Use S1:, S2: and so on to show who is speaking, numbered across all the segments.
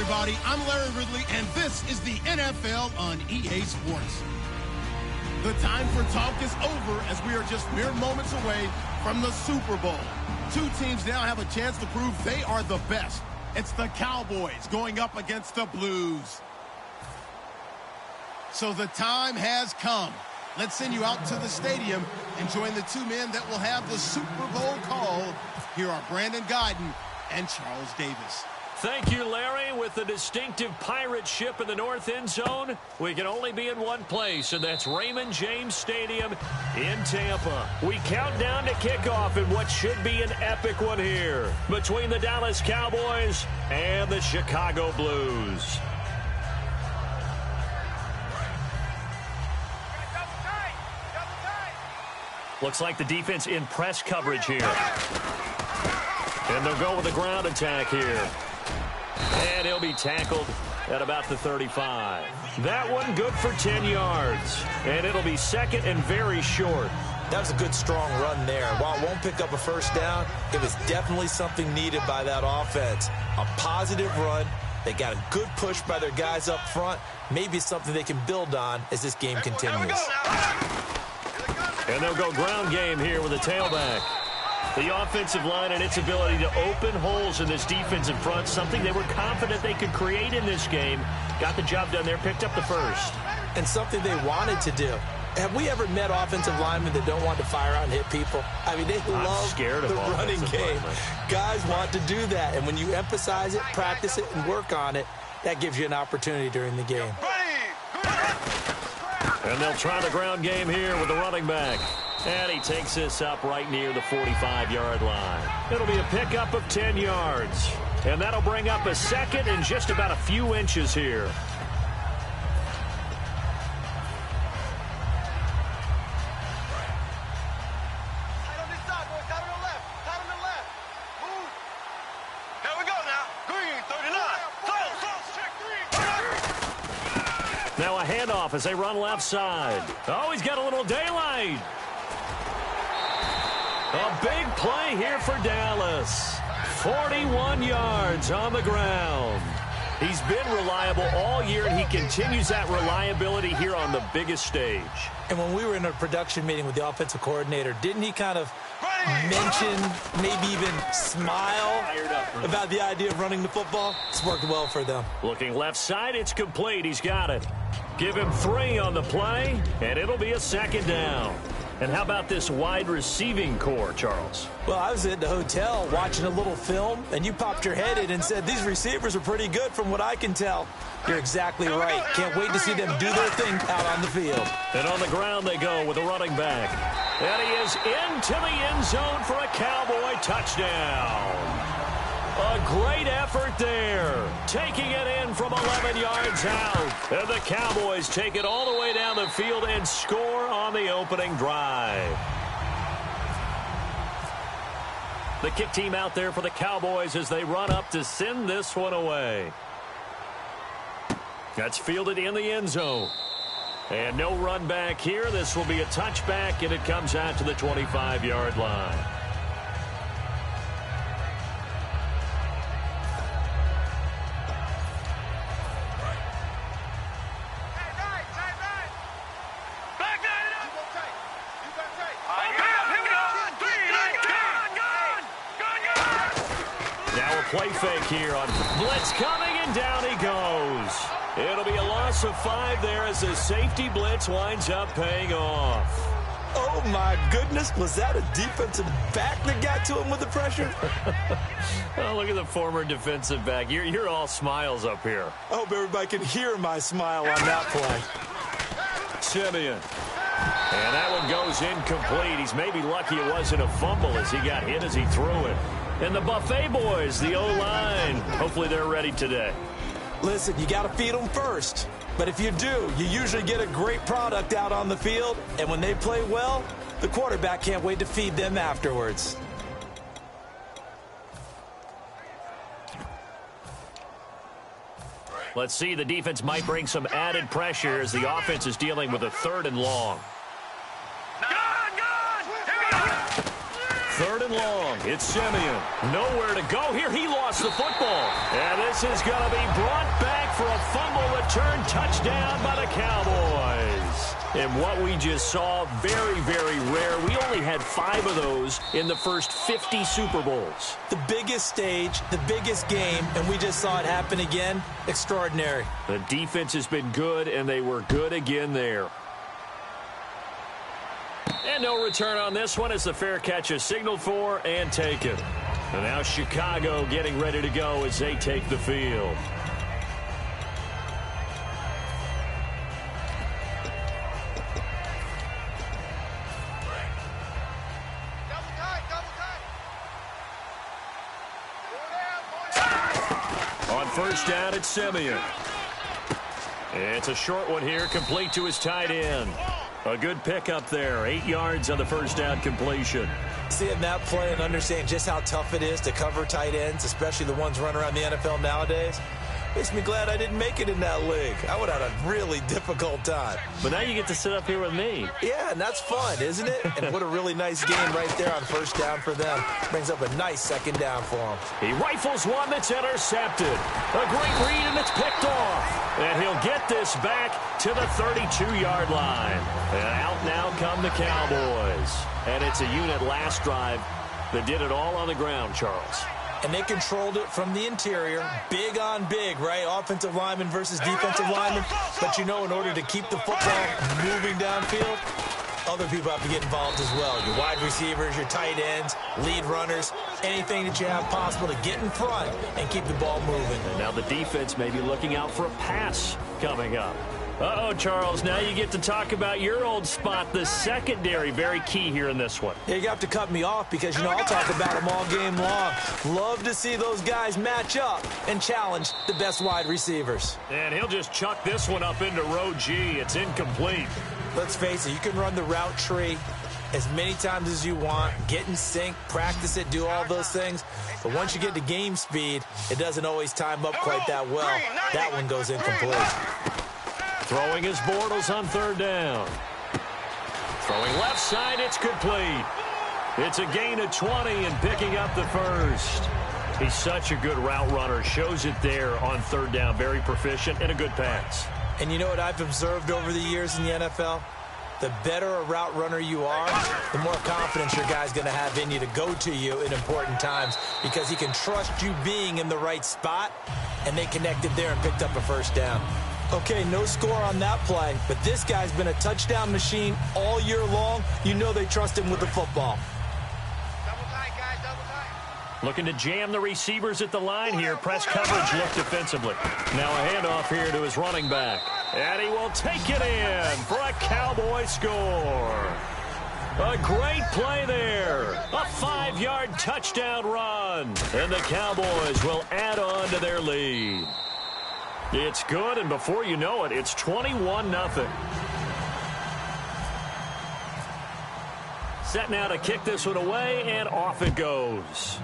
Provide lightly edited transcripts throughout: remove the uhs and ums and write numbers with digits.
S1: everybody. I'm Larry Ridley, and this is the NFL on EA Sports. The time for talk is over as we are just mere moments away from the Super Bowl. Two teams now have a chance to prove they are the best. It's the Cowboys going up against the Blues. So the time has come. Let's send you out to the stadium and join the two men that will have the Super Bowl call. Here are Brandon Guyton and Charles Davis.
S2: Thank you, Larry. With the distinctive pirate ship in the north end zone, we can only be in one place, and that's Raymond James Stadium in Tampa. We count down to kickoff in what should be an epic one here between the Dallas Cowboys and the Chicago Blues. Looks like the defense in press coverage here. And they'll go with a ground attack here. And he'll be tackled at about the 35. That one good for 10 yards. And it'll be second and very short.
S3: That was a good, strong run there. While it won't pick up a first down, it was definitely something needed by that offense. A positive run. They got a good push by their guys up front. Maybe something they can build on as this game continues.
S2: And they'll go ground game here with a tailback. The offensive line and its ability to open holes in this defensive front, something they were confident they could create in this game. Got the job done there, picked up the first.
S3: And something they wanted to do. Have we ever met offensive linemen that don't want to fire out and hit people? I mean, they love the running game. Guys want to do that, and when you emphasize it, practice it, and work on it, that gives you an opportunity during the game.
S2: And they'll try the ground game here with the running back. And he takes this up right near the 45-yard line. It'll be a pickup of 10 yards. And that'll bring up a second and just about a few inches here. Now a handoff as they run left side. Oh, he's got a little daylight. A big play here for Dallas. 41 yards on the ground. He's been reliable all year, and he continues that reliability here on the biggest stage.
S3: And when we were in a production meeting with the offensive coordinator, didn't he kind of mention, maybe even smile about the idea of running the football? It's worked well for them.
S2: Looking left side, it's complete. He's got it. Give him 3 on the play, and it'll be a second down. And how about this wide receiving core, Charles?
S3: Well, I was at the hotel watching a little film, and you popped your head in and said, these receivers are pretty good from what I can tell. You're exactly right. Can't wait to see them do their thing out on the field.
S2: And on the ground they go with a running back. And he is into the end zone for a Cowboy touchdown. A great effort there. Taking it in from 11 yards out. And the Cowboys take it all the way down the field and score on the opening drive. The kick team out there for the Cowboys as they run up to send this one away. That's fielded in the end zone. And no run back here. This will be a touchback, and it comes out to the 25-yard line. Play fake here on blitz coming, and down he goes. It'll be a loss of 5 there as the safety blitz winds up paying off.
S3: Oh, my goodness. Was that a defensive back that got to him with the pressure?
S2: Oh, look at the former defensive back. You're all smiles up here.
S3: I hope everybody can hear my smile on that play.
S2: Simeon. And that one goes incomplete. He's maybe lucky it wasn't a fumble as he got hit as he threw it. And the Buffet boys, the O-line, hopefully they're ready today.
S3: Listen, you got to feed them first. But if you do, you usually get a great product out on the field. And when they play well, the quarterback can't wait to feed them afterwards.
S2: Let's see, the defense might bring some added pressure as the offense is dealing with a 3rd and long. 3rd and long. It's Simeon. Nowhere to go here. He lost the football. And this this is going to be brought back for a fumble return touchdown by the Cowboys. And what we just saw, very, very rare. We only had 5 of those in the first 50 Super Bowls.
S3: The biggest stage, the biggest game, and we just saw it happen again. Extraordinary.
S2: The defense has been good, and they were good again there. And no return on this one as the fair catch is signaled for and taken. And now Chicago getting ready to go as they take the field. On first down, it's Simeon. It's a short one here, complete to his tight end. A good pickup there, 8 yards on the first down completion.
S3: Seeing that play and understanding just how tough it is to cover tight ends, especially the ones running around the NFL nowadays, makes me glad I didn't make it in that league. I would have had a really difficult time.
S2: But now you get to sit up here with me.
S3: Yeah, and that's fun, isn't it? And what a really nice game right there on first down for them. Brings up a nice second down for them.
S2: He rifles one that's intercepted. A great read, and it's picked off. And he'll get this back to the 32-yard line. And out now come the Cowboys. And it's a unit last drive that did it all on the ground, Charles.
S3: And they controlled it from the interior. Big on big, right? Offensive lineman versus defensive lineman. But you know, in order to keep the football moving downfield, other people have to get involved as well. Your wide receivers, your tight ends, lead runners, anything that you have possible to get in front and keep the ball moving.
S2: And now the defense may be looking out for a pass coming up. Uh-oh, Charles, now you get to talk about your old spot, the secondary. Very key here in this one.
S3: Yeah, you have to cut me off because, you know, I'll talk about them all game long. Love to see those guys match up and challenge the best wide receivers.
S2: And he'll just chuck this one up into row G. It's incomplete.
S3: Let's face it, you can run the route tree as many times as you want, get in sync, practice it, do all those things. But once you get to game speed, it doesn't always time up quite that well. That one goes incomplete.
S2: Throwing his Bortles on third down. Throwing left side, it's complete. It's a gain of 20 and picking up the first. He's such a good route runner. Shows it there on third down. Very proficient and a good pass.
S3: And you know what I've observed over the years in the NFL? The better a route runner you are, the more confidence your guy's going to have in you to go to you in important times because he can trust you being in the right spot, and they connected there and picked up a first down. Okay, no score on that play, but this guy's been a touchdown machine all year long. You know they trust him with the football.
S4: Double tight, guys, double tight.
S2: Looking to jam the receivers at the line here. Press coverage look defensively. Now a handoff here to his running back. And he will take it in for a Cowboy score. A great play there. A 5-yard touchdown run. And the Cowboys will add on to their lead. It's good, and before you know it, it's 21-0. Set now to kick this one away, and off it goes.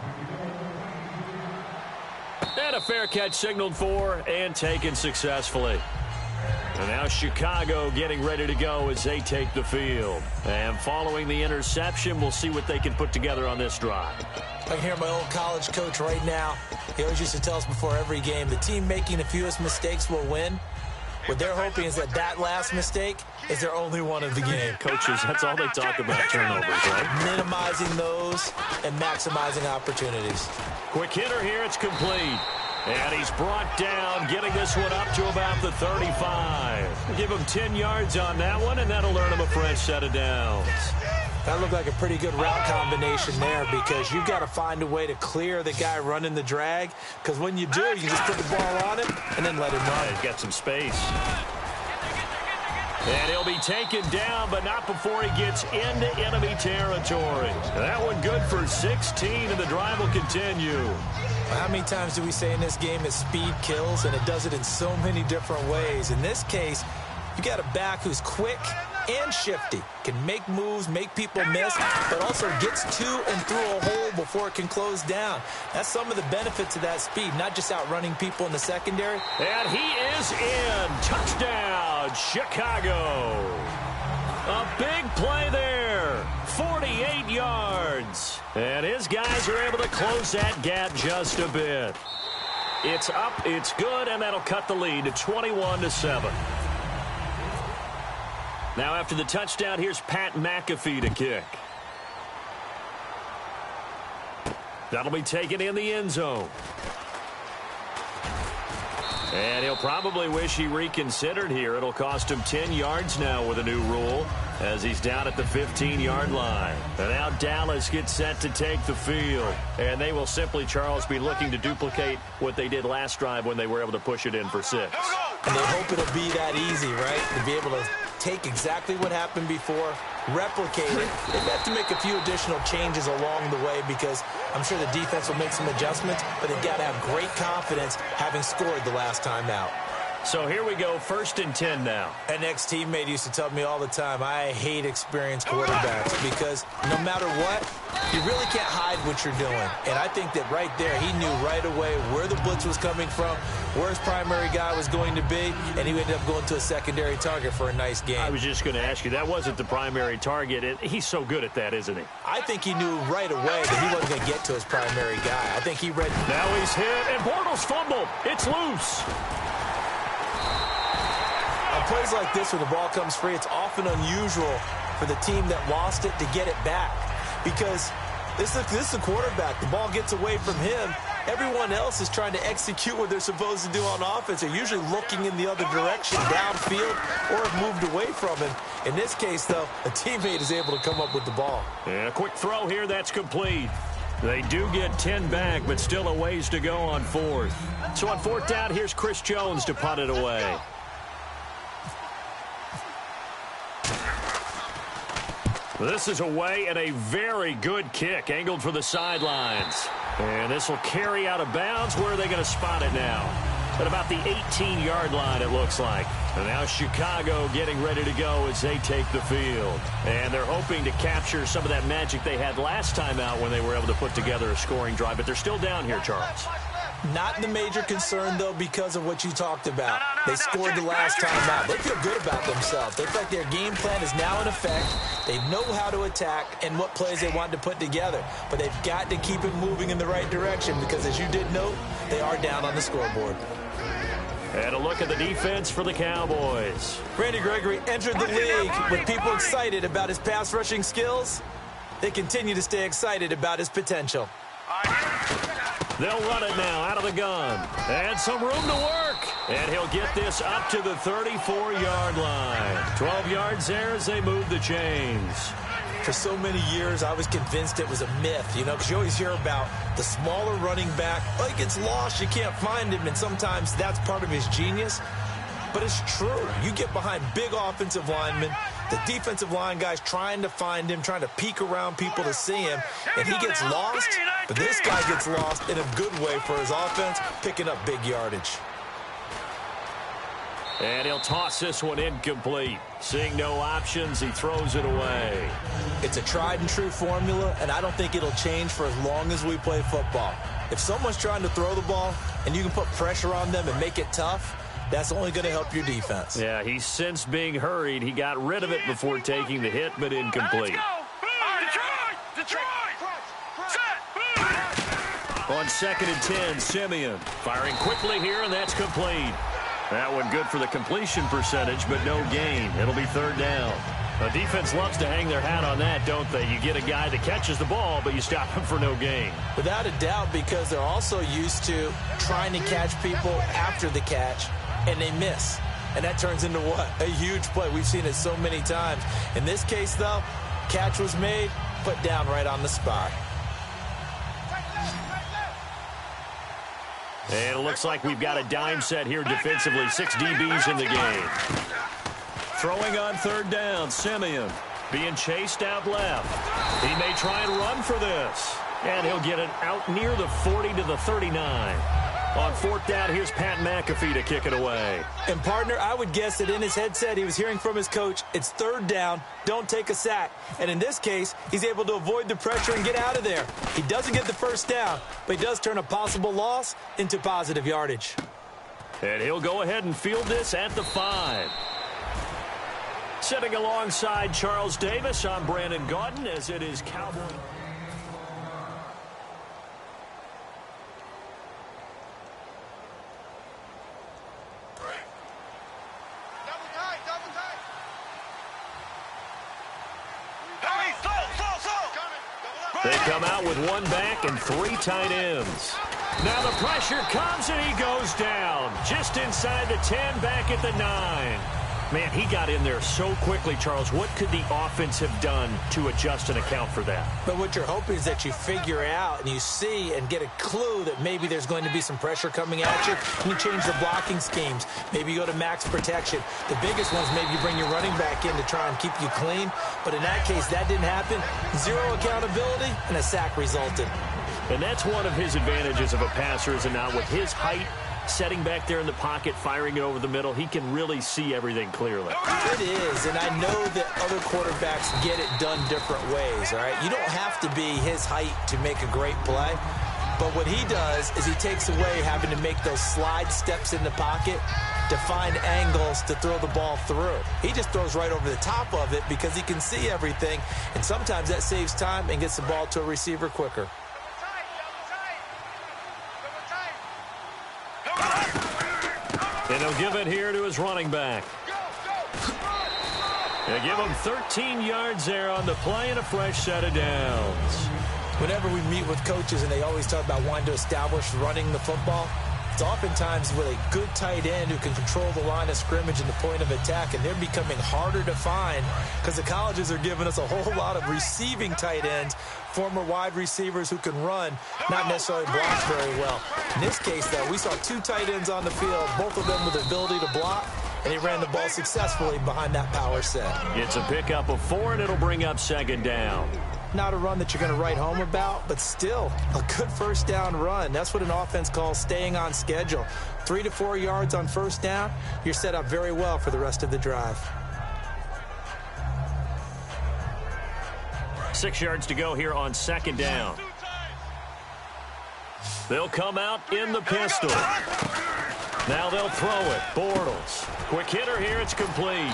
S2: And a fair catch signaled for and taken successfully. And now Chicago getting ready to go as they take the field. And following the interception, we'll see what they can put together on this drive.
S3: I can hear my old college coach right now. He always used to tell us before every game, the team making the fewest mistakes will win. What they're hoping is that that last mistake is their only one of the game.
S2: Coaches, that's all they talk about, turnovers, right?
S3: Minimizing those and maximizing opportunities.
S2: Quick hitter here, it's complete. And he's brought down, getting this one up to about the 35. Give him 10 yards on that one, and that'll earn him a fresh set of downs.
S3: That looked like a pretty good route combination there because you've got to find a way to clear the guy running the drag, because when you do, you can just put the ball on him and then let him run.
S2: He's got some space. And he'll be taken down, but not before he gets into enemy territory. That one good for 16, and the drive will continue.
S3: How many times do we say in this game that speed kills, and it does it in so many different ways? In this case, you got a back who's quick and shifty, can make moves, make people miss, but also gets to and through a hole before it can close down. That's some of the benefits of that speed, not just outrunning people in the secondary.
S2: And he is in. Touchdown, Chicago. A big play there. 48 yards. And his guys are able to close that gap just a bit. It's up, it's good, and that'll cut the lead to 21-7. Now after the touchdown, here's Pat McAfee to kick. That'll be taken in the end zone. And he'll probably wish he reconsidered here. It'll cost him 10 yards now with a new rule as he's down at the 15-yard line. And now Dallas gets set to take the field. And they will simply, Charles, be looking to duplicate what they did last drive when they were able to push it in for 6.
S3: And they hope it'll be that easy, right? To be able to take exactly what happened before, replicate it. They've got to make a few additional changes along the way because I'm sure the defense will make some adjustments, but they've got to have great confidence having scored the last time out.
S2: So here we go, 1st and 10 now.
S3: An ex-teammate used to tell me all the time, I hate experienced quarterbacks because no matter what, you really can't hide what you're doing. And I think that right there, he knew right away where the blitz was coming from, where his primary guy was going to be, and he ended up going to a secondary target for a nice game.
S2: I was just going to ask you, that wasn't the primary target. He's so good at that, isn't he?
S3: I think he knew right away that he wasn't going to get to his primary guy. I think he read.
S2: Now he's hit, and Bortles fumbled. It's loose.
S3: On plays like this where the ball comes free, it's often unusual for the team that lost it to get it back because this is a quarterback. The ball gets away from him. Everyone else is trying to execute what they're supposed to do on offense. They're usually looking in the other direction, downfield, or have moved away from him. In this case, though, a teammate is able to come up with the ball.
S2: And a quick throw here, that's complete. They do get 10 back, but still a ways to go on 4th. So on 4th down, here's Chris Jones to punt it away. This is away and a very good kick, angled for the sidelines. And this will carry out of bounds. Where are they going to spot it now? At about the 18-yard line, it looks like. And now Chicago getting ready to go as they take the field. And they're hoping to capture some of that magic they had last time out when they were able to put together a scoring drive. But they're still down here, Charles.
S3: Not the major concern, though, because of what you talked about. They scored the last time out. They feel good about themselves. They feel like their game plan is now in effect. They know how to attack and what plays they want to put together. But they've got to keep it moving in the right direction because, as you did note, they are down on the scoreboard.
S2: And a look at the defense for the Cowboys.
S3: Randy Gregory entered the league with people excited about his pass rushing skills. They continue to stay excited about his potential.
S2: They'll run it now out of the gun. And some room to work. And he'll get this up to the 34-yard line. 12 yards there as they move the chains.
S3: For so many years, I was convinced it was a myth, because you always hear about the smaller running back. Oh, he gets lost, you can't find him, and sometimes that's part of his genius. But it's true. You get behind big offensive linemen, the defensive line guys trying to find him, trying to peek around people to see him, and he gets lost. But this guy gets lost in a good way for his offense, picking up big yardage.
S2: And he'll toss this one incomplete. Seeing no options, he throws it away.
S3: It's a tried-and-true formula, and I don't think it'll change for as long as we play football. If someone's trying to throw the ball and you can put pressure on them and make it tough, that's only going to help your defense.
S2: Yeah, he's since being hurried. He got rid of it before taking the hit, but incomplete.
S4: Detroit!
S2: On 2nd and 10, Simeon firing quickly here, and that's complete. That one good for the completion percentage, but no gain. It'll be 3rd down. The defense loves to hang their hat on that, don't they? You get a guy that catches the ball, but you stop him for no gain.
S3: Without a doubt, because they're also used to trying to catch people after the catch, and they miss. And that turns into what? A huge play. We've seen it so many times. In this case, though, catch was made, put down right on the spot.
S2: And it looks like we've got a dime set here defensively. 6 DBs in the game. Throwing on 3rd down, Simeon being chased out left. He may try and run for this. And he'll get it out near the 40 to the 39. On 4th down, here's Pat McAfee to kick it away.
S3: And, partner, I would guess that in his headset he was hearing from his coach, it's 3rd down, don't take a sack. And in this case, he's able to avoid the pressure and get out of there. He doesn't get the 1st down, but he does turn a possible loss into positive yardage.
S2: And he'll go ahead and field this at the 5. Sitting alongside Charles Davis, I'm Brandon Gaudin as it is Cowboy. come out with one back and 3 tight ends. Now the pressure comes, and he goes down. Just inside the 10, back at the 9. Man, he got in there so quickly, Charles. What could the offense have done to adjust and account for that?
S3: But what you're hoping is that you figure out and you see and get a clue that maybe there's going to be some pressure coming at you, and you change the blocking schemes. Maybe you go to max protection. The biggest one's maybe you bring your running back in to try and keep you clean. But in that case, that didn't happen. 0 accountability, and a sack resulted.
S2: And that's one of his advantages of a passer, is now with his height, setting back there in the pocket, firing it over the middle, he can really see everything clearly.
S3: It is, and I know that other quarterbacks get it done different ways, all right? You don't have to be his height to make a great play, but what he does is he takes away having to make those slide steps in the pocket to find angles to throw the ball through. He just throws right over the top of it because he can see everything, and sometimes that saves time and gets the ball to a receiver quicker.
S2: And he'll give it here to his running back. They'll give him 13 yards there on the play and a fresh set of downs.
S3: Whenever we meet with coaches and they always talk about wanting to establish running the football, it's oftentimes with a good tight end who can control the line of scrimmage and the point of attack, and they're becoming harder to find because the colleges are giving us a whole lot of receiving tight ends, former wide receivers who can run, not necessarily block very well. In this case, though, we saw 2 tight ends on the field, both of them with the ability to block, and he ran the ball successfully behind that power set.
S2: It's a pickup of 4, and it'll bring up 2nd down.
S3: Not a run that you're going to write home about, but still a good first down run. That's what an offense calls staying on schedule. 3 to 4 yards on first down, you're set up very well for the rest of the drive.
S2: 6 yards to go here on 2nd down. They'll come out in the pistol. Now they'll throw it. Bortles. Quick hitter here. It's complete.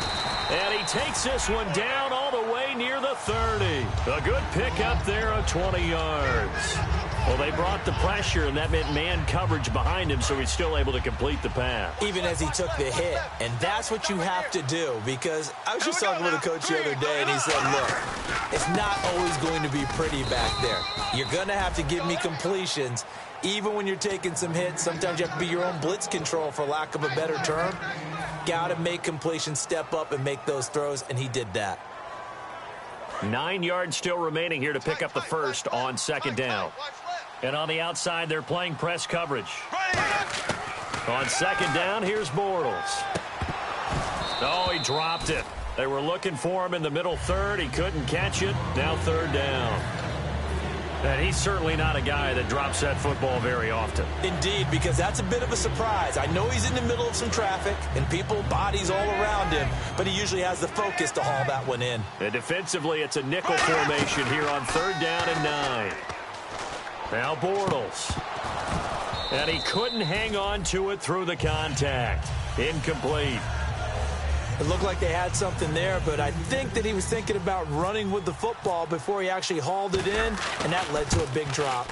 S2: And he takes this one down all the way near the 30. A good pickup there of 20 yards. Well, they brought the pressure, and that meant man coverage behind him, so he's still able to complete the pass.
S3: Even as he took the hit. And that's what you have to do, because I was just talking with a coach the other day, and he said, look, it's not always going to be pretty back there. You're going to have to give me completions. Even when you're taking some hits, sometimes you have to be your own blitz control, for lack of a better term. Got to make completions, step up, and make those throws, and he did that.
S2: 9 yards still remaining here to pick up the first on 2nd down. And on the outside, they're playing press coverage. On 2nd down, here's Bortles. Oh, he dropped it. They were looking for him in the middle third. He couldn't catch it. Now 3rd down. And he's certainly not a guy that drops that football very often.
S3: Indeed, because that's a bit of a surprise. I know he's in the middle of some traffic and people, bodies all around him, but he usually has the focus to haul that one in.
S2: And defensively, it's a nickel formation here on 3rd down and 9. Now Bortles. And he couldn't hang on to it through the contact. Incomplete.
S3: It looked like they had something there, but I think that he was thinking about running with the football before he actually hauled it in, and that led to a big drop.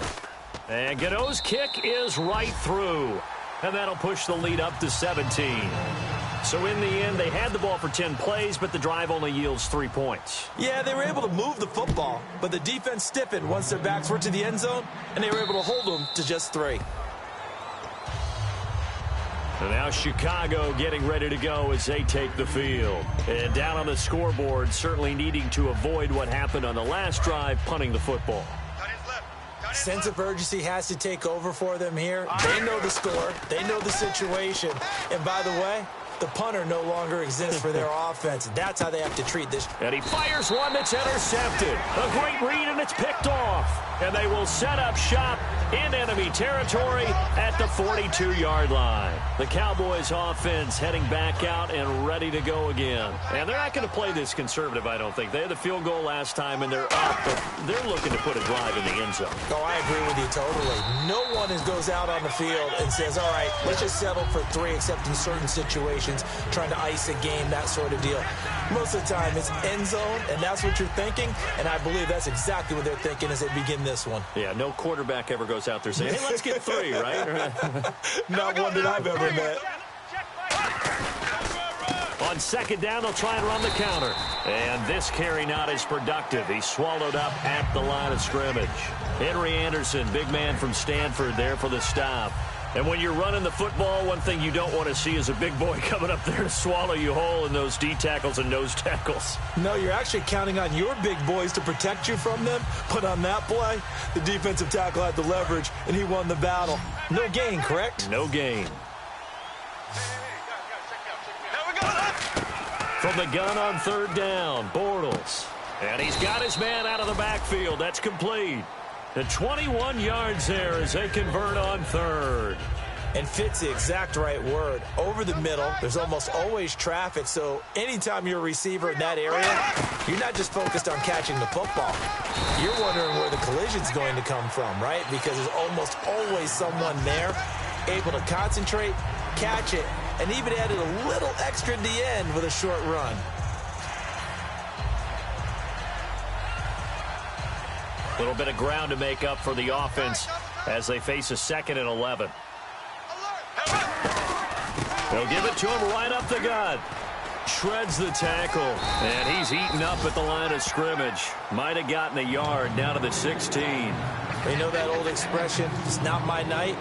S2: And Godot's kick is right through, and that'll push the lead up to 17. So in the end, they had the ball for 10 plays, but the drive only yields 3 points.
S3: Yeah, they were able to move the football, but the defense stiffened once their backs were to the end zone, and they were able to hold them to just 3.
S2: And now Chicago getting ready to go as they take the field. And down on the scoreboard, certainly needing to avoid what happened on the last drive, punting the football.
S3: Sense of urgency has to take over for them here. They know the score. They know the situation. And by the way, the punter no longer exists for their offense. That's how they have to treat this.
S2: And he fires one that's intercepted. A great read, and it's picked off. And they will set up shop in enemy territory at the 42-yard line. The Cowboys offense heading back out and ready to go again. And they're not going to play this conservative, I don't think. They had the field goal last time, and they're up, but they're looking to put a drive in the end zone.
S3: Oh, I agree with you totally. No one goes out on the field and says, all right, let's just settle for 3, except in certain situations, trying to ice a game, that sort of deal. Most of the time, it's end zone, and that's what you're thinking, and I believe that's exactly what they're thinking as they begin this one.
S2: Yeah, no quarterback ever goes out there saying, hey, let's get 3, right?
S3: Not one that I've ever met.
S2: On second down, they'll try and run the counter. And this carry not as productive. He's swallowed up at the line of scrimmage. Henry Anderson, big man from Stanford, there for the stop. And when you're running the football, one thing you don't want to see is a big boy coming up there to swallow you whole in those D tackles and nose tackles.
S3: No, you're actually counting on your big boys to protect you from them. But on that play, the defensive tackle had the leverage, and he won the battle. No gain, correct?
S2: No gain. From the gun on third down, Bortles. And he's got his man out of the backfield. That's complete. The 21 yards there as they convert on third.
S3: And fits the exact right word. Over the middle, there's almost always traffic, so anytime you're a receiver in that area, you're not just focused on catching the football. You're wondering where the collision's going to come from, right? Because there's almost always someone there able to concentrate, catch it, and even added a little extra at the end with a short run.
S2: A little bit of ground to make up for the offense as they face a 2nd and 11. They'll give it to him right up the gut. Shreds the tackle, and he's eaten up at the line of scrimmage. Might have gotten a yard down to the 16.
S3: You know that old expression, it's not my night?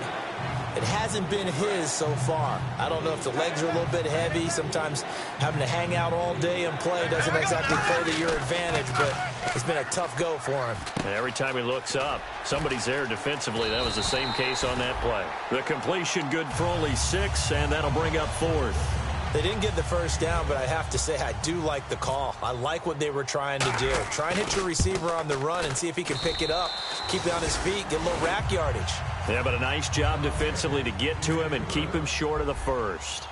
S3: It hasn't been his so far. I don't know if the legs are a little bit heavy. Sometimes having to hang out all day and play doesn't exactly play to your advantage, but it's been a tough go for him.
S2: And every time he looks up, somebody's there defensively. That was the same case on that play. The completion good for only 6, and that'll bring up 4th.
S3: They didn't get the first down, but I have to say I do like the call. I like what they were trying to do. Try and hit your receiver on the run and see if he can pick it up, keep it on his feet, get a little rack yardage.
S2: Yeah, but a nice job defensively to get to him and keep him short of the first.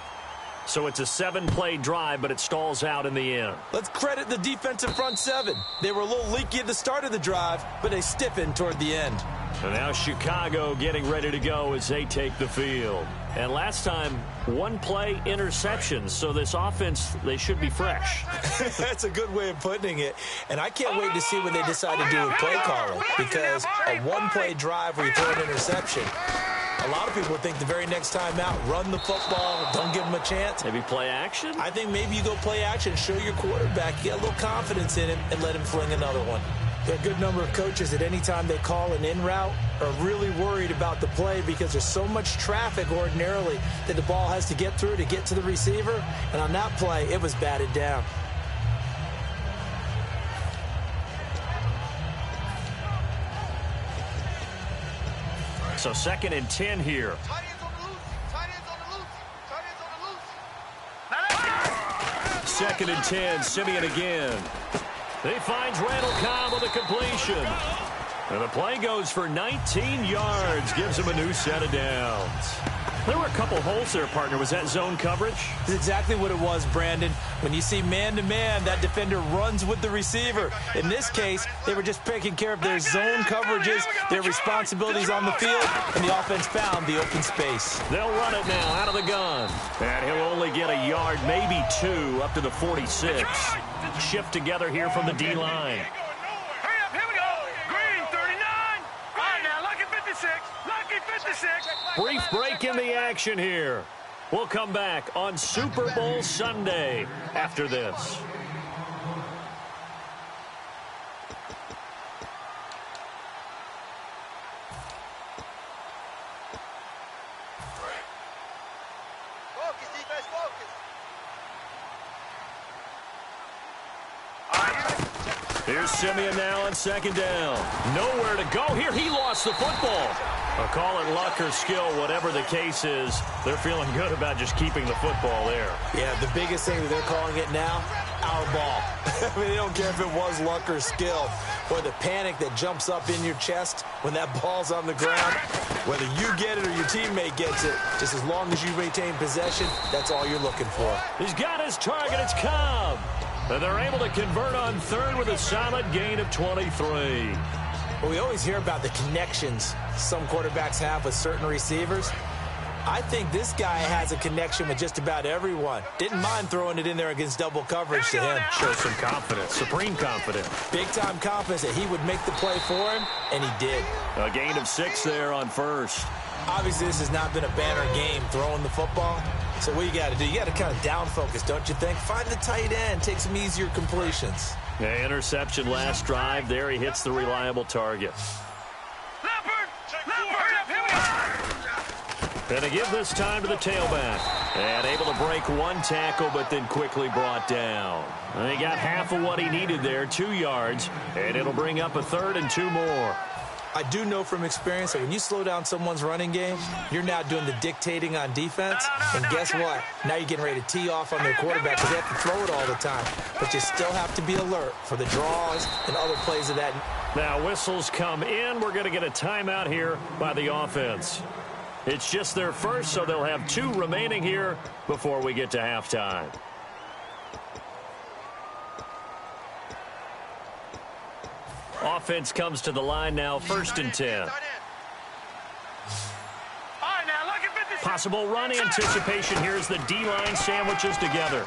S2: So it's a 7-play drive, but it stalls out in the end.
S3: Let's credit the defensive front 7. They were a little leaky at the start of the drive, but they stiffened toward the end.
S2: So now Chicago getting ready to go as they take the field. And last time, 1-play interceptions. So this offense, they should be fresh.
S3: That's a good way of putting it. And I can't wait to see what they decide to do with play calling. Because a 1-play drive where you throw an interception, a lot of people would think the very next time out, run the football, don't give them a chance.
S2: Maybe play action?
S3: I think maybe you go play action, show your quarterback, get a little confidence in him, and let him fling another one. There are a good number of coaches that any time they call an in route are really worried about the play because there's so much traffic ordinarily that the ball has to get through to get to the receiver. And on that play, it was batted down.
S2: So 2nd and 10 here. 2nd and 10, Simeon again. He finds Randall Cobb with a completion. And the play goes for 19 yards, gives him a new set of downs. There were a couple holes there, partner. Was that zone coverage?
S3: That's exactly what it was, Brandon. When you see man-to-man, that defender runs with the receiver. In this case, they were just taking care of their zone coverages, their responsibilities on the field, and the offense found the open space.
S2: They'll run it now out of the gun. And he'll only get a yard, maybe 2, up to the 46. Shift together here from the D-line. Brief break in the action here. We'll come back on Super Bowl Sunday after this.
S4: Focus, defense, focus.
S2: Here's Simeon now on 2nd down. Nowhere to go here. He lost the football. I'll call it luck or skill, whatever the case is. They're feeling good about just keeping the football there.
S3: Yeah, the biggest thing that they're calling it now, our ball. I mean, they don't care if it was luck or skill. Or the panic that jumps up in your chest when that ball's on the ground. Whether you get it or your teammate gets it, just as long as you retain possession, that's all you're looking for.
S2: He's got his target. It's Cobb. And they're able to convert on third with a solid gain of 23.
S3: Well, we always hear about the connections some quarterbacks have with certain receivers. I think this guy has a connection with just about everyone. Didn't mind throwing it in there against double coverage to him.
S2: Shows some confidence, supreme confidence.
S3: Big-time confidence that he would make the play for him, and he did.
S2: A gain of 6 there on first.
S3: Obviously, this has not been a banner game throwing the football, So what you got to do, you got to kind of down focus, don't you think? Find the tight end, take some easier completions.
S2: Yeah, interception last drive. There he hits the reliable target. And to give this time to the tailback. And able to break one tackle, but then quickly brought down. And he got half of what he needed there, 2 yards. And it'll bring up a 3rd and 2 more.
S3: I do know from experience that when you slow down someone's running game, you're now doing the dictating on defense. And guess what? Now you're getting ready to tee off on their quarterback because they have to throw it all the time. But you still have to be alert for the draws and other plays of that.
S2: Now whistles come in. We're going to get a timeout here by the offense. It's just their first, so they'll have 2 remaining here before we get to halftime. Offense comes to the line now, 1st and 10. Possible run anticipation. Here's the D-line sandwiches together.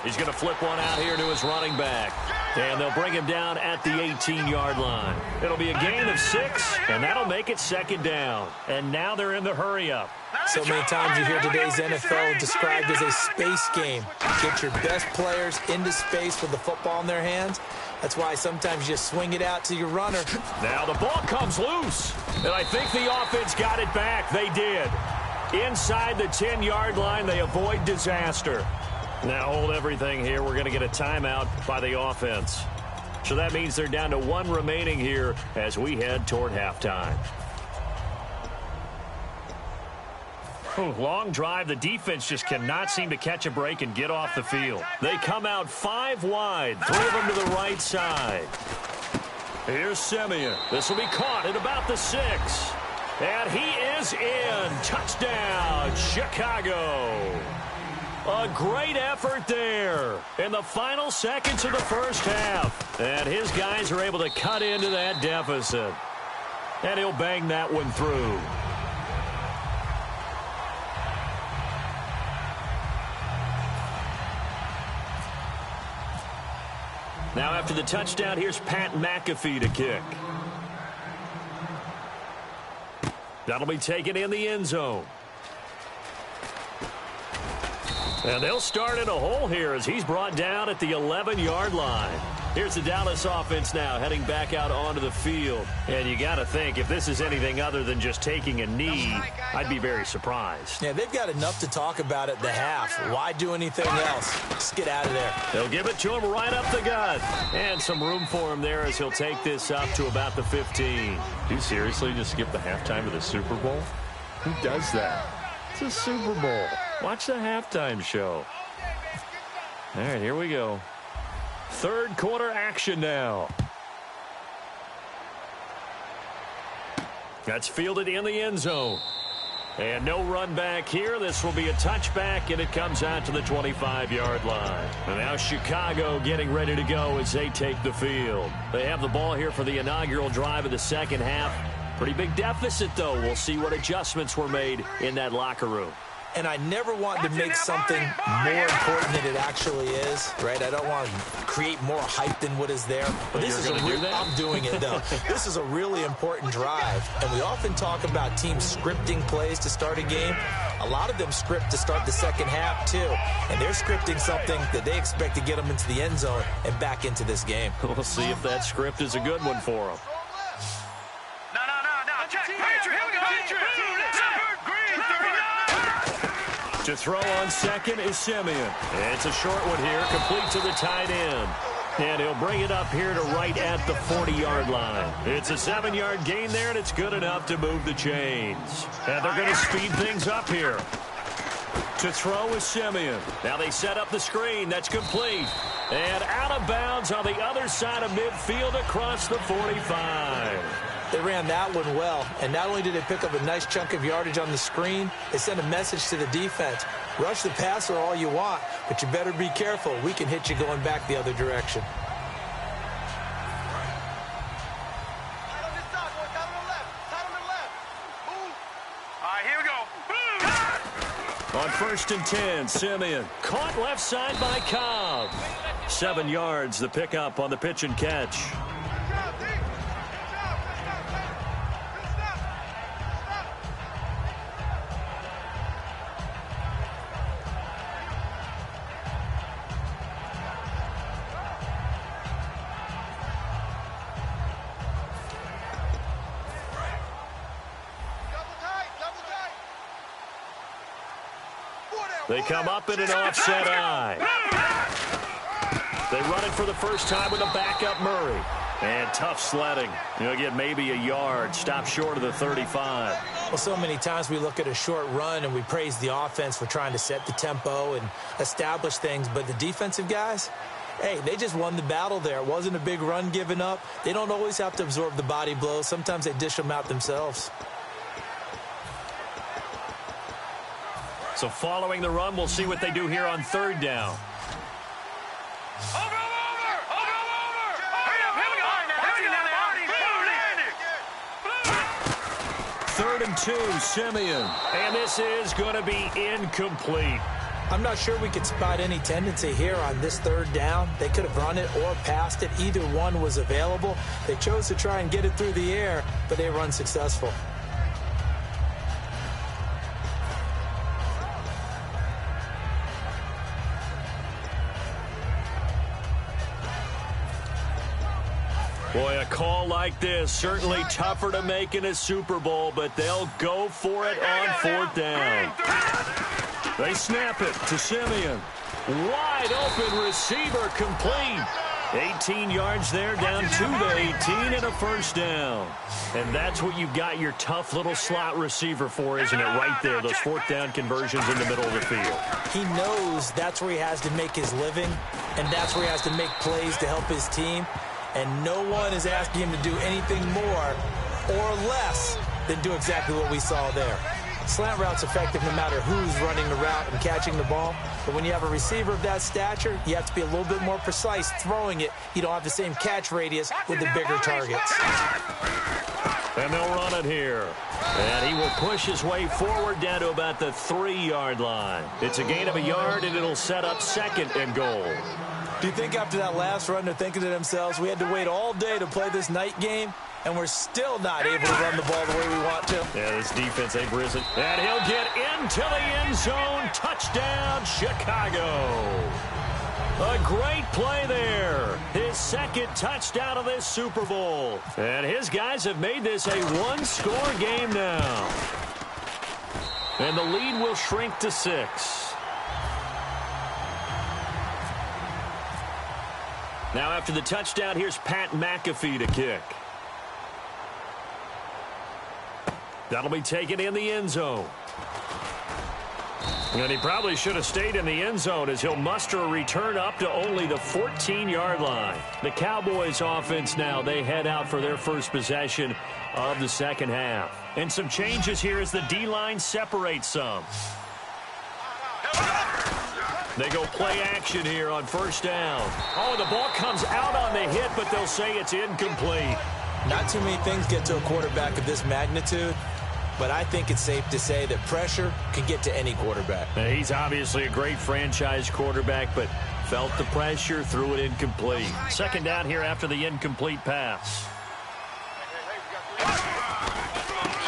S2: He's going to flip one out here to his running back. And they'll bring him down at the 18-yard line. It'll be a gain of 6, and that'll make it 2nd down. And now they're in the hurry-up.
S3: So many times you hear today's NFL described as a space game. Get your best players into space with the football in their hands. That's why sometimes you just swing it out to your runner.
S2: Now the ball comes loose. And I think the offense got it back. They did. Inside the 10-yard line, they avoid disaster. Now hold everything here. We're going to get a timeout by the offense. So that means they're down to 1 remaining here as we head toward halftime. Long drive. The defense just cannot seem to catch a break and get off the field. They come out 5 wide, 3 of them to the right side. Here's Simeon. This will be caught at about the 6. And he is in. Touchdown, Chicago. A great effort there in the final seconds of the first half. And his guys are able to cut into that deficit. And he'll bang that one through. Now after the touchdown, here's Pat McAfee to kick. That'll be taken in the end zone. And they'll start in a hole here as he's brought down at the 11-yard line. Here's the Dallas offense now heading back out onto the field. And you got to think, if this is anything other than just taking a knee, I'd be very surprised.
S3: Yeah, they've got enough to talk about at the half. Why do anything else? Just get out of there.
S2: They'll give it to him right up the gut. And some room for him there as he'll take this up to about the 15.
S5: Do you seriously just skip the halftime of the Super Bowl? Who does that? It's a Super Bowl. Watch the halftime show. All right, here we go.
S2: 3rd quarter action now. That's fielded in the end zone. And no run back here. This will be a touchback, and it comes out to the 25-yard line. And now Chicago getting ready to go as they take the field. They have the ball here for the inaugural drive of the second half. Pretty big deficit, though. We'll see what adjustments were made in that locker room.
S3: And I never want to make something more important than it actually is, right? I don't want to create more hype than what is there. But this is I'm doing it, though. This is a really important drive. And we often talk about teams scripting plays to start a game. A lot of them script to start the second half, too. And they're scripting something that they expect to get them into the end zone and back into this game.
S2: We'll see if that script is a good one for them. To throw on second is Simeon. It's a short one here, complete to the tight end. And he'll bring it up here to right at the 40-yard line. It's a 7-yard gain there, and it's good enough to move the chains. And they're going to speed things up here. To throw is Simeon. Now they set up the screen. That's complete. And out of bounds on the other side of midfield across the 45.
S3: They ran that one well, and not only did they pick up a nice chunk of yardage on the screen, they sent a message to the defense. Rush the passer all you want, but you better be careful. We can hit you going back the other direction.
S2: On 1st and 10, Simeon caught left side by Cobb. 7 yards, the pickup on the pitch and catch. They come up in an offset eye. They run it for the first time with a backup Murray. And tough sledding. You'll get maybe a yard. Stop short of the 35.
S3: Well, so many times we look at a short run and we praise the offense for trying to set the tempo and establish things. But the defensive guys, hey, they just won the battle there. It wasn't a big run given up. They don't always have to absorb the body blows. Sometimes they dish them out themselves.
S2: So following the run, we'll see what they do here on third down. Third and 2, Simeon. And this is going to be incomplete.
S3: I'm not sure we could spot any tendency here on this third down. They could have run it or passed it. Either one was available. They chose to try and get it through the air, but they were unsuccessful.
S2: Boy, a call like this, certainly tougher to make in a Super Bowl, but they'll go for it on fourth down. They snap it to Simeon. Wide open receiver complete. 18 yards there, down to the 18 and a first down. And that's what you've got your tough little slot receiver for, isn't it? Right there, those fourth down conversions in the middle of the field.
S3: He knows that's where he has to make his living, and that's where he has to make plays to help his team. And no one is asking him to do anything more or less than do exactly what we saw there. Slant route's effective no matter who's running the route and catching the ball. But when you have a receiver of that stature, you have to be a little bit more precise throwing it. You don't have the same catch radius with the bigger targets.
S2: And they'll run it here. And he will push his way forward down to about the 3-yard line. It's a gain of a yard, and it'll set up second and goal.
S3: Do you think after that last run they're thinking to themselves, we had to wait all day to play this night game, and we're still not able to run the ball the way we want to?
S2: Yeah, this defense, they've risen. And he'll get into the end zone. Touchdown, Chicago. A great play there. His second touchdown of this Super Bowl. And his guys have made this a one-score game now. And the lead will shrink to 6. Now after the touchdown, here's Pat McAfee to kick. That'll be taken in the end zone. And he probably should have stayed in the end zone as he'll muster a return up to only the 14-yard line. The Cowboys offense now, they head out for their first possession of the second half. And some changes here as the D-line separates some. They go play action here on first down. Oh, the ball comes out on the hit, but they'll say it's incomplete.
S3: Not too many things get to a quarterback of this magnitude, but I think it's safe to say that pressure can get to any quarterback.
S2: Now, he's obviously a great franchise quarterback, but felt the pressure, threw it incomplete. Second down here after the incomplete pass.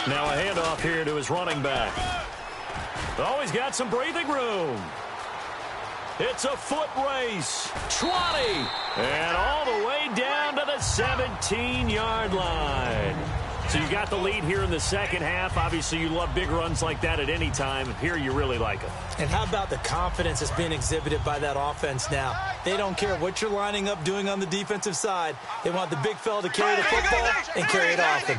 S2: Now a handoff here to his running back. Oh, he's got some breathing room. It's a foot race. 20. And all the way down to the 17-yard line. So you got the lead here in the second half. Obviously, you love big runs like that at any time. Here, you really like it.
S3: And how about the confidence that's being exhibited by that offense now? They don't care what you're lining up doing on the defensive side. They want the big fella to carry the football and carry it often.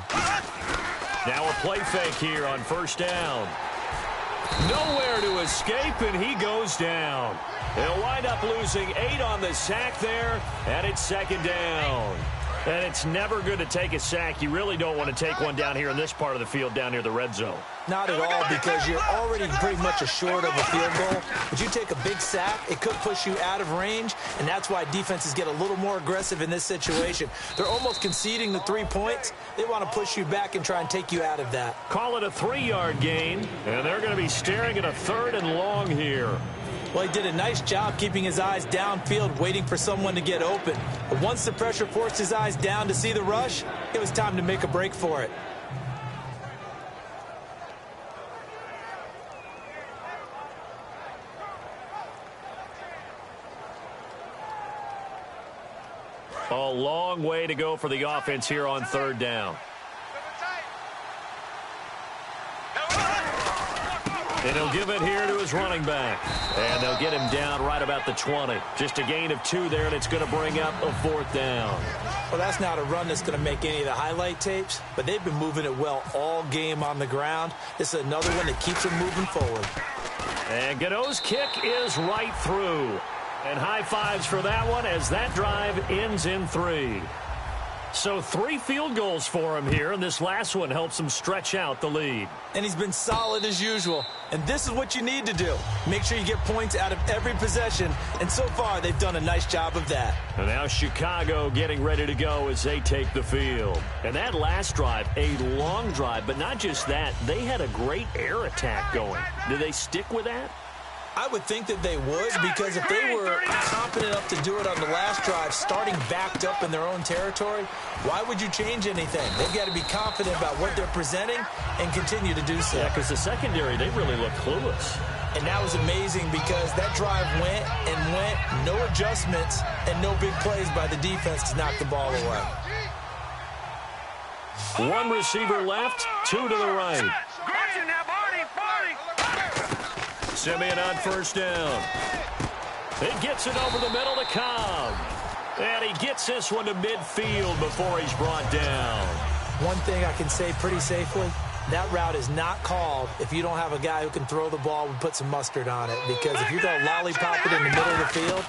S2: Now a play fake here on first down. Nowhere to escape, and he goes down. They'll wind up losing 8 on the sack there, and it's second down. And it's never good to take a sack. You really don't want to take one down here in this part of the field, down near the red zone.
S3: Not at all, because you're already pretty much short of a field goal. But you take a big sack, it could push you out of range, and that's why defenses get a little more aggressive in this situation. They're almost conceding the 3 points. They want to push you back and try and take you out of that.
S2: Call it a 3-yard gain, and they're going to be staring at a 3rd and long here.
S3: Well, he did a nice job keeping his eyes downfield, waiting for someone to get open. But once the pressure forced his eyes down to see the rush, it was time to make a break for it.
S2: A long way to go for the offense here on third down. And he'll give it here to his running back. And they'll get him down right about the 20. Just a gain of 2 there, and it's going to bring up a 4th down.
S3: Well, that's not a run that's going to make any of the highlight tapes, but they've been moving it well all game on the ground. This is another one that keeps them moving forward.
S2: And Gano's kick is right through. And high fives for that one as that drive ends in 3. So 3 field goals for him here, and this last one helps him stretch out the lead.
S3: And he's been solid as usual. And this is what you need to do. Make sure you get points out of every possession. And so far, they've done a nice job of that.
S2: And now Chicago getting ready to go as they take the field. And that last drive, a long drive, but not just that. They had a great air attack going. Do they stick with that?
S3: I would think that they would, because if they were confident enough to do it on the last drive, starting backed up in their own territory, why would you change anything? They've got to be confident about what they're presenting and continue to do so.
S2: Yeah, because the secondary, they really look clueless.
S3: And that was amazing because that drive went and went, no adjustments, and no big plays by the defense to knock the ball away.
S2: 1 receiver left, 2 to the right. Simeon on 1st down. It gets it over the middle to Cobb. And he gets this one to midfield before he's brought down.
S3: One thing I can say pretty safely, that route is not called if you don't have a guy who can throw the ball and put some mustard on it. Because if you're going to lollipop it in the middle of the field,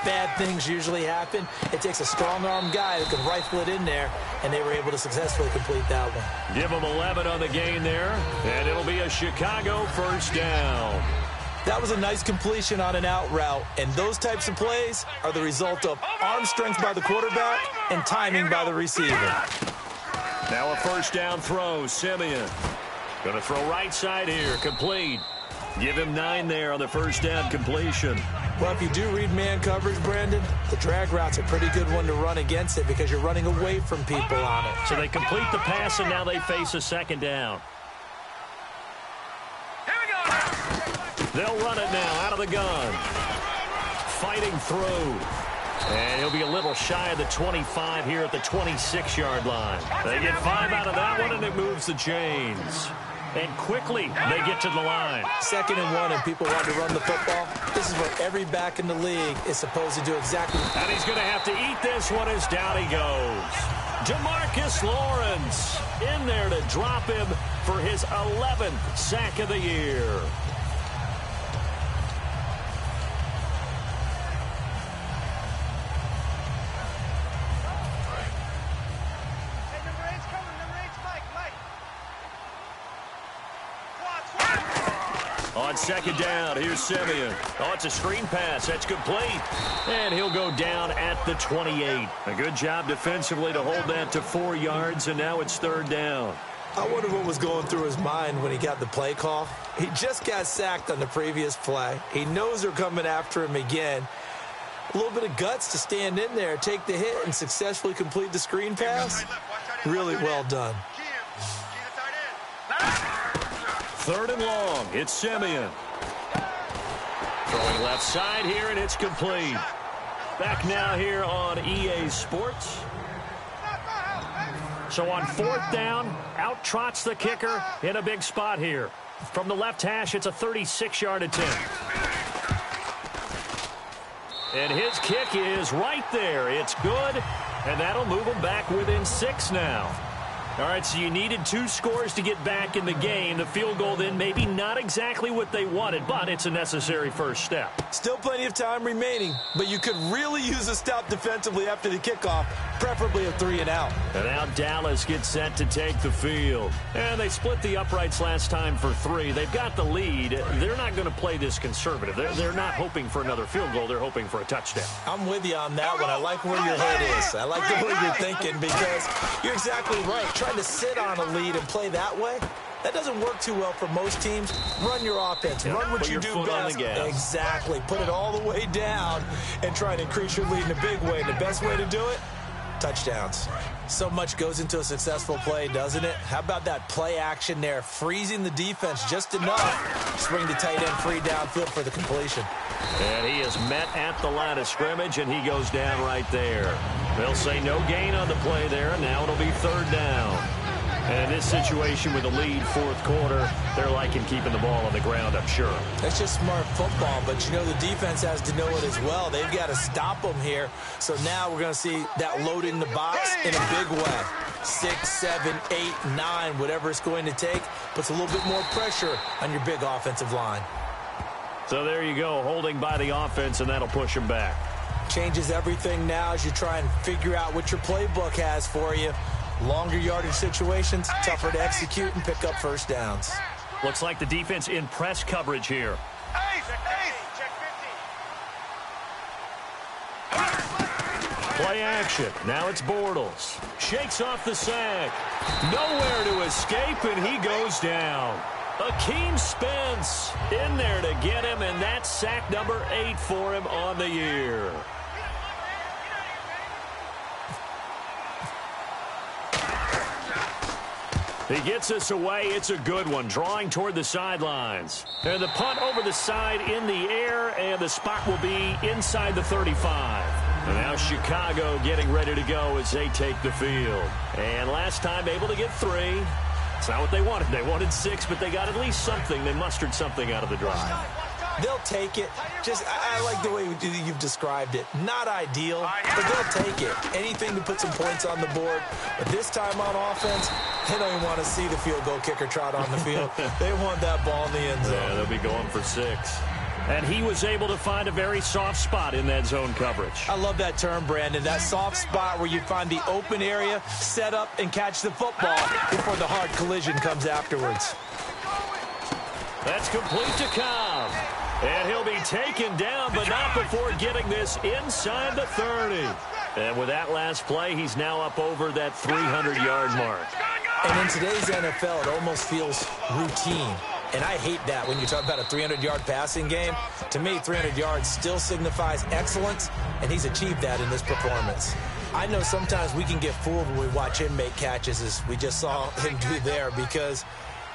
S3: bad things usually happen. It takes a strong-arm guy who can rifle it in there, and they were able to successfully complete that one.
S2: Give him 11 on the gain there, and it'll be a Chicago 1st down.
S3: That was a nice completion on an out route, and those types of plays are the result of arm strength by the quarterback and timing by the receiver.
S2: Now a 1st down throw, Simeon. Going to throw right side here, complete. Give him 9 there on the 1st down completion.
S3: Well, if you do read man coverage, Brandon, the drag route's a pretty good one to run against it because you're running away from people on it.
S2: So they complete the pass, and now they face a 2nd down. They'll run it now out of the gun. Fighting through. And he'll be a little shy of the 25 here at the 26-yard line. They get 5 out of that one, and it moves the chains. And quickly, they get to the line.
S3: 2nd and 1, and people want to run the football. This is what every back in the league is supposed to do exactly.
S2: And he's going to have to eat this one as down he goes. Demarcus Lawrence in there to drop him for his 11th sack of the year. On 2nd down, here's Simeon. Oh, it's a screen pass. That's complete. And he'll go down at the 28. A good job defensively to hold that to 4 yards, and now it's 3rd down.
S3: I wonder what was going through his mind when he got the play call. He just got sacked on the previous play. He knows they're coming after him again. A little bit of guts to stand in there, take the hit, and successfully complete the screen pass. Really well done.
S2: 3rd and long. It's Simeon. Throwing left side here, and it's complete. Back now here on EA Sports. So on 4th down, out trots the kicker in a big spot here. From the left hash, it's a 36-yard attempt. And his kick is right there. It's good, and that'll move him back within 6 now. All right, so you needed 2 scores to get back in the game. The field goal then maybe not exactly what they wanted, but it's a necessary first step.
S3: Still plenty of time remaining, but you could really use a stop defensively after the kickoff, preferably a 3 and out.
S2: And now Dallas gets set to take the field. And they split the uprights last time for 3. They've got the lead. They're not going to play this conservative. They're not hoping for another field goal. They're hoping for a touchdown.
S3: I'm with you on that one. I like where your head is. I like the way you're thinking because you're exactly right. Trying to sit on a lead and play that way, that doesn't work too well for most teams. Run your offense. Run what you do best. Exactly. Put it all the way down and try and increase your lead in a big way. The best way to do it, touchdowns. So much goes into a successful play, doesn't it? How about that play action there, freezing the defense just enough to bring the tight end free downfield for the completion.
S2: And he is met at the line of scrimmage, and he goes down right there. They'll say no gain on the play there, and now it'll be 3rd down. And in this situation with the lead fourth quarter, they're liking keeping the ball on the ground, I'm sure.
S3: That's just smart football, but you know the defense has to know it as well. They've got to stop them here. So now we're going to see that loading the box in a big way. 6, 7, 8, 9, whatever it's going to take, puts a little bit more pressure on your big offensive line.
S2: So there you go, holding by the offense, and that'll push them back.
S3: Changes everything now as you try and figure out what your playbook has for you. Longer yardage situations, tougher to execute and pick up first downs.
S2: Looks like the defense in press coverage here. Play action. Now it's Bortles. Shakes off the sack. Nowhere to escape, and he goes down. Akeem Spence in there to get him, and that's sack number 8 for him on the year. He gets us away. It's a good one, drawing toward the sidelines. And the punt over the side in the air, and the spot will be inside the 35. And now Chicago getting ready to go as they take the field. And last time able to get 3. It's not what they wanted. They wanted 6, but they got at least something. They mustered something out of the drive.
S3: They'll take it. I like the way you've described it. Not ideal, but they'll take it. Anything to put some points on the board. But this time on offense, they don't even want to see the field goal kicker trot on the field. They want that ball in the end zone.
S2: Yeah, they'll be going for 6. And he was able to find a very soft spot in that zone coverage.
S3: I love that term, Brandon. That soft spot where you find the open area, set up, and catch the football before the hard collision comes afterwards.
S2: That's complete to Cobb. And he'll be taken down, but not before getting this inside the 30. And with that last play, he's now up over that 300-yard mark.
S3: And in today's NFL, it almost feels routine. And I hate that when you talk about a 300-yard passing game. To me, 300 yards still signifies excellence, and he's achieved that in this performance. I know sometimes we can get fooled when we watch him make catches, as we just saw him do there, because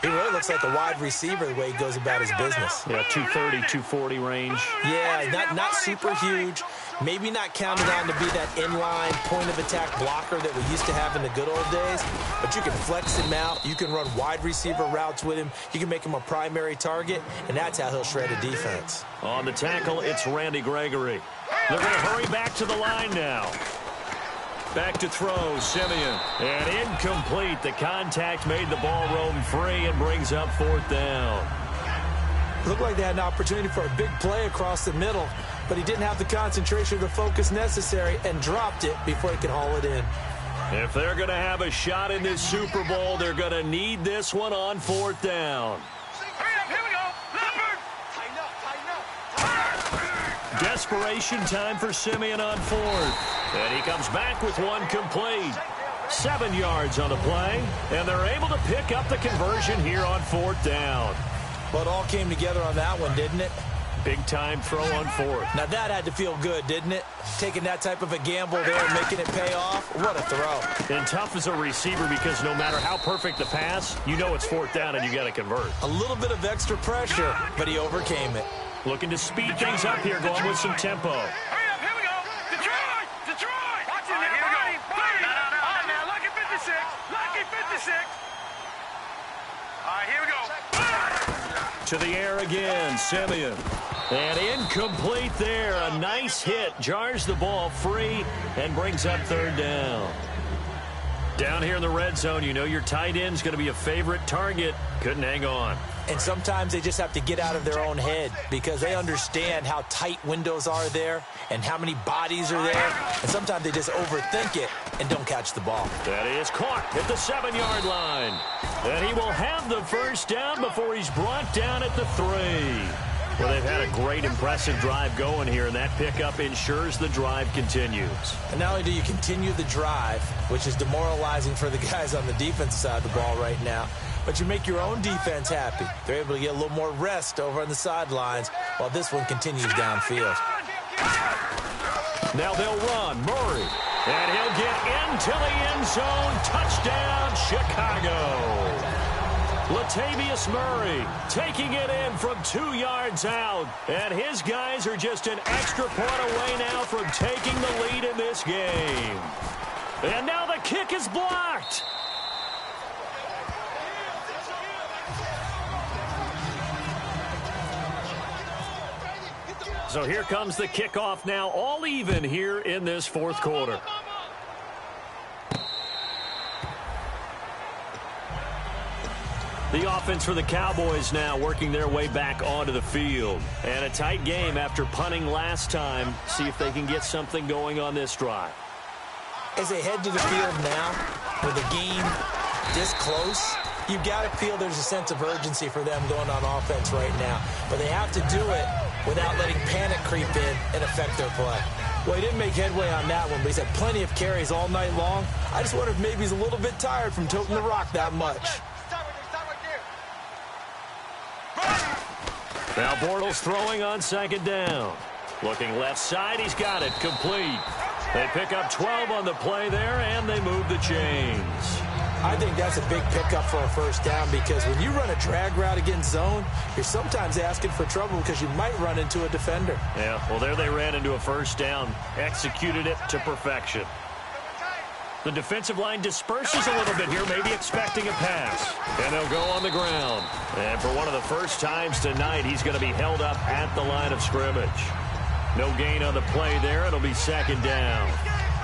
S3: he really looks like a wide receiver the way he goes about his business.
S2: Yeah, 230, 240 range.
S3: Yeah, not super huge. Maybe not counted on to be that inline point-of-attack blocker that we used to have in the good old days. But you can flex him out. You can run wide receiver routes with him. You can make him a primary target, and that's how he'll shred a defense.
S2: On the tackle, it's Randy Gregory. They're going to hurry back to the line now. Back to throw, Simeon. And incomplete. The contact made the ball roam free and brings up 4th down.
S3: Looked like they had an opportunity for a big play across the middle, but he didn't have the concentration or the focus necessary and dropped it before he could haul it in.
S2: If they're going to have a shot in this Super Bowl, they're going to need this one on 4th down. Desperation time for Simeon on 4th. And he comes back with one complete. 7 yards on the play, and they're able to pick up the conversion here on 4th down.
S3: Well, it all came together on that one, didn't it?
S2: Big-time throw on 4th.
S3: Now, that had to feel good, didn't it? Taking that type of a gamble there and making it pay off. What a throw.
S2: And tough as a receiver because no matter how perfect the pass, you know it's 4th down and you got to convert.
S3: A little bit of extra pressure, but he overcame it.
S2: Looking to speed things up here, going with some tempo.
S4: Hurry up, here we go. Detroit! Watch it now, buddy. No. Now, lucky 56. Lucky 56. All right, here we go.
S2: To the air again, Simeon. And incomplete there. A nice hit. Jars the ball free and brings up 3rd down. Down here in the red zone, you know your tight end's going to be a favorite target. Couldn't hang on.
S3: And sometimes they just have to get out of their own head because they understand how tight windows are there and how many bodies are there. And sometimes they just overthink it and don't catch the ball.
S2: That is caught at the 7-yard line. And he will have the 1st down before he's brought down at the 3. Well, they've had a great, impressive drive going here, and that pickup ensures the drive continues.
S3: And not only do you continue the drive, which is demoralizing for the guys on the defensive side of the ball right now, but you make your own defense happy. They're able to get a little more rest over on the sidelines while this one continues downfield.
S2: Now they'll run. Murray. And he'll get into the end zone. Touchdown, Chicago. Latavius Murray taking it in from 2 yards out. And his guys are just an extra point away now from taking the lead in this game. And now the kick is blocked. So here comes the kickoff now, all even here in this fourth quarter. The offense for the Cowboys now working their way back onto the field. And a tight game after punting last time. See if they can get something going on this drive.
S3: As they head to the field now, with the game this close, you've got to feel there's a sense of urgency for them going on offense right now. But they have to do it without letting panic creep in and affect their play. Well, he didn't make headway on that one, but he's had plenty of carries all night long. I just wonder if maybe he's a little bit tired from toting the rock that much.
S2: Now Bortles throwing on second down. Looking left side, he's got it, complete. They pick up 12 on the play there, and they move the chains.
S3: I think that's a big pickup for a first down because when you run a drag route against zone, you're sometimes asking for trouble because you might run into a defender.
S2: Yeah, well, there they ran into a first down, executed it to perfection. The defensive line disperses a little bit here, maybe expecting a pass. And they'll go on the ground. And for one of the first times tonight, he's going to be held up at the line of scrimmage. No gain on the play there. It'll be second down.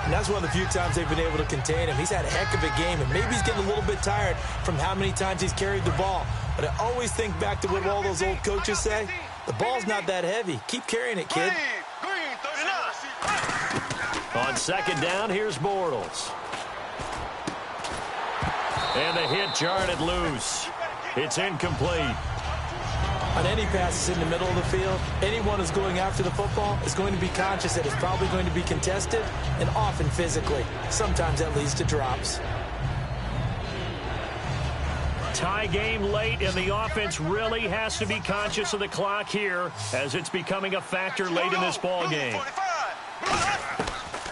S3: And that's one of the few times they've been able to contain him. He's had a heck of a game, and maybe he's getting a little bit tired from how many times he's carried the ball. But I always think back to what all those old coaches say. The ball's not that heavy. Keep carrying it, kid.
S2: On second down, here's Bortles. And the hit jarred it loose. It's incomplete.
S3: On any passes in the middle of the field, anyone who's going after the football is going to be conscious that it's probably going to be contested and often physically. Sometimes that leads to drops.
S2: Tie game late, and the offense really has to be conscious of the clock here as it's becoming a factor late in this ball game.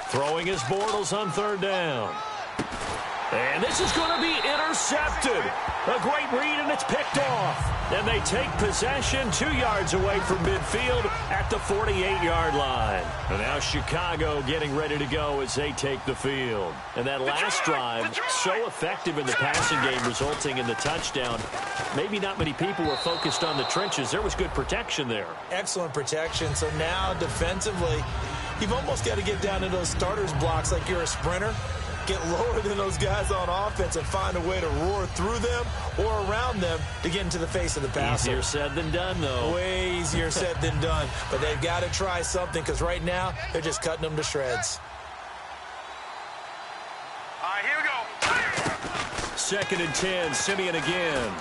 S2: Throwing his Bortles on third down. And this is going to be intercepted. A great read, and it's picked off. And they take possession 2 yards away from midfield at the 48-yard line. And now Chicago getting ready to go as they take the field. And that last drive, so effective in the passing game, resulting in the touchdown. Maybe not many people were focused on the trenches. There was good protection there.
S3: Excellent protection. So now defensively, you've almost got to get down to those starters blocks like you're a sprinter. Get lower than those guys on offense and find a way to roar through them or around them to get into the face of the passer.
S2: Easier said than done, though.
S3: Way easier said than done. But they've got to try something because right now they're just cutting them to shreds.
S4: All right, here we go.
S2: Second and 10, Simeon again.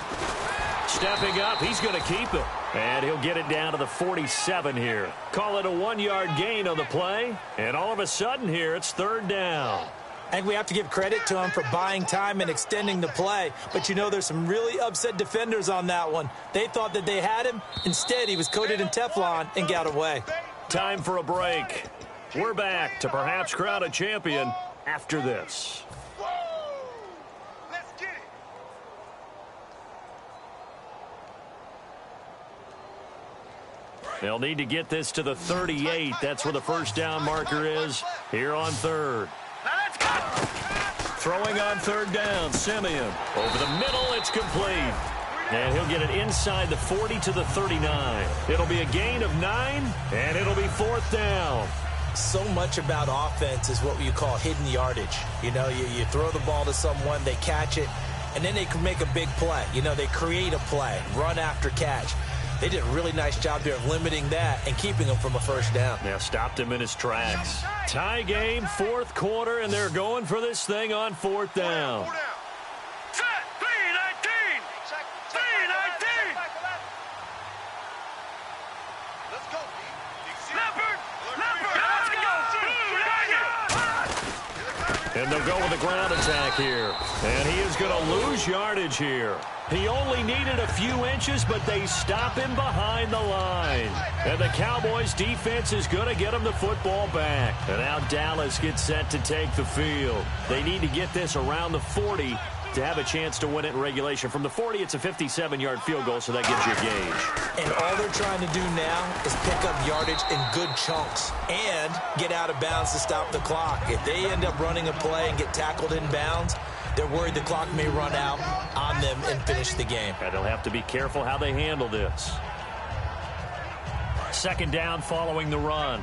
S2: Stepping up, he's going to keep it. And he'll get it down to the 47 here. Call it a 1-yard gain on the play. And all of a sudden here, it's third down.
S3: I think we have to give credit to him for buying time and extending the play. But, you know, there's some really upset defenders on that one. They thought that they had him. Instead, he was coated in Teflon and got away.
S2: Time for a break. We're back to perhaps crown a champion after this.
S4: Let's get it.
S2: They'll need to get this to the 38. That's where the first down marker is here on third. Throwing on third down, Simeon. Over the middle, it's complete. And he'll get it inside the 40 to the 39. It'll be a gain of 9, and it'll be fourth down.
S3: So much about offense is what you call hidden yardage. You know, you throw the ball to someone, they catch it, and then they can make a big play. You know, they create a play, run after catch. They did a really nice job there of limiting that and keeping him from a first down.
S2: Yeah, stopped him in his tracks. Tie game, fourth quarter, and they're going for this thing on fourth down.
S4: Set, 3-19. 3-19. Let's go. Leopard. Let's go.
S2: And they'll go with the ground attack here. And he is going to lose yardage here. He only needed a few inches, but they stop him behind the line. And the Cowboys defense is going to get him the football back. And now Dallas gets set to take the field. They need to get this around the 40 to have a chance to win it in regulation. From the 40, it's a 57-yard field goal, so that gives you a gauge.
S3: And all they're trying to do now is pick up yardage in good chunks and get out of bounds to stop the clock. If they end up running a play and get tackled in bounds, they're worried the clock may run out on them and finish the game.
S2: And they'll have to be careful how they handle this. second down following the run.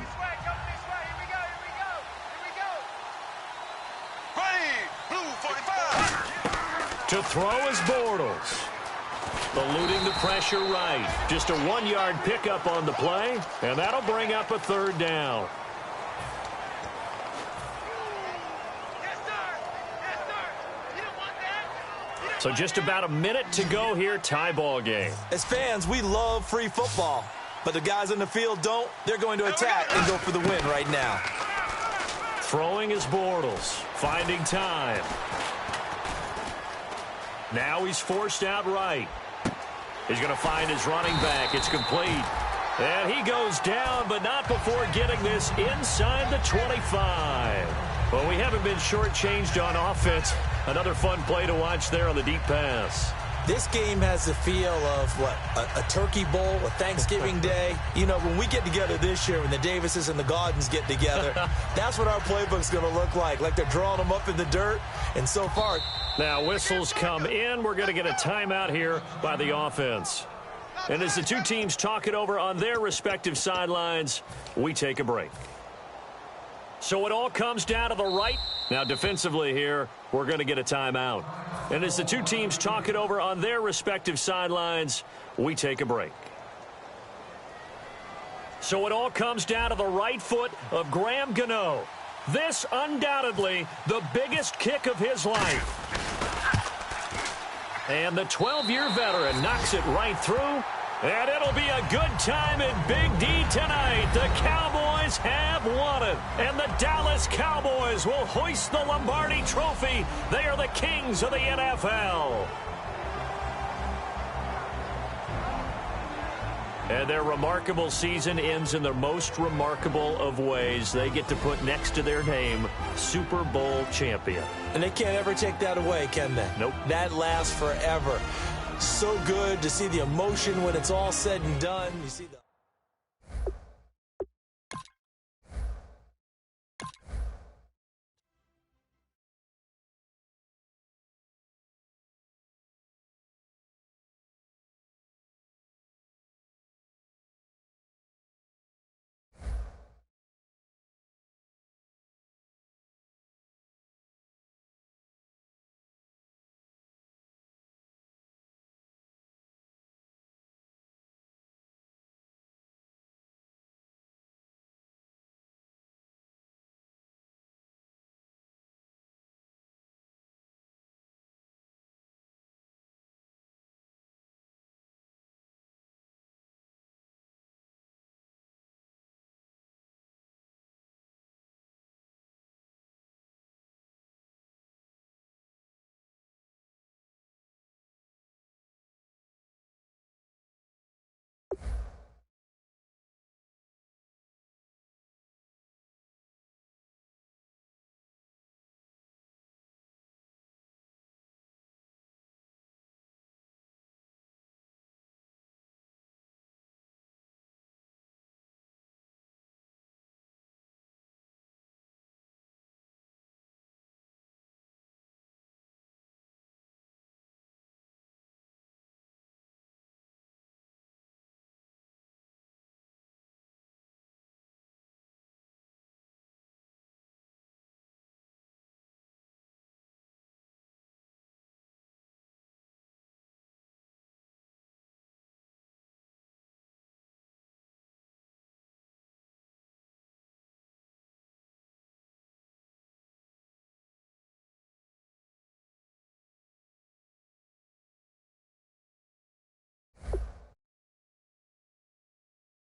S2: To throw is Bortles. Eluding the pressure right. Just a 1-yard pickup on the play, and that'll bring up a third down. So just about a minute to go here, tie ball game.
S3: As fans, we love free football, but the guys in the field don't. They're going to attack and go for the win right now.
S2: Throwing is Bortles, finding time. Now he's forced out right. He's going to find his running back. It's complete. And he goes down, but not before getting this inside the 25. Well, we haven't been shortchanged on offense. Another fun play to watch there on the deep pass.
S3: This game has the feel of, what, a turkey bowl, a Thanksgiving day. You know, when we get together this year, when the Davises and the Gaudens get together, that's what our playbook's going to look like they're drawing them up in the dirt. And so far...
S2: Now whistles come in. We're going to get a timeout here by the offense. And as the two teams talk it over on their respective sidelines, we take a break. So it all comes down to the right. Now defensively here, we're going to get a timeout. And as the two teams talk it over on their respective sidelines, we take a break. So it all comes down to the right foot of Graham Gano. This undoubtedly the biggest kick of his life. And the 12-year veteran knocks it right through. And it'll be a good time in Big D tonight. The Cowboys have won it. And the Dallas Cowboys will hoist the Lombardi Trophy. They are the kings of the NFL. And their remarkable season ends in the most remarkable of ways. They get to put next to their name, Super Bowl champion.
S3: And they can't ever take that away, can they?
S2: Nope.
S3: That lasts forever. So good to see the emotion when it's all said and done. You see the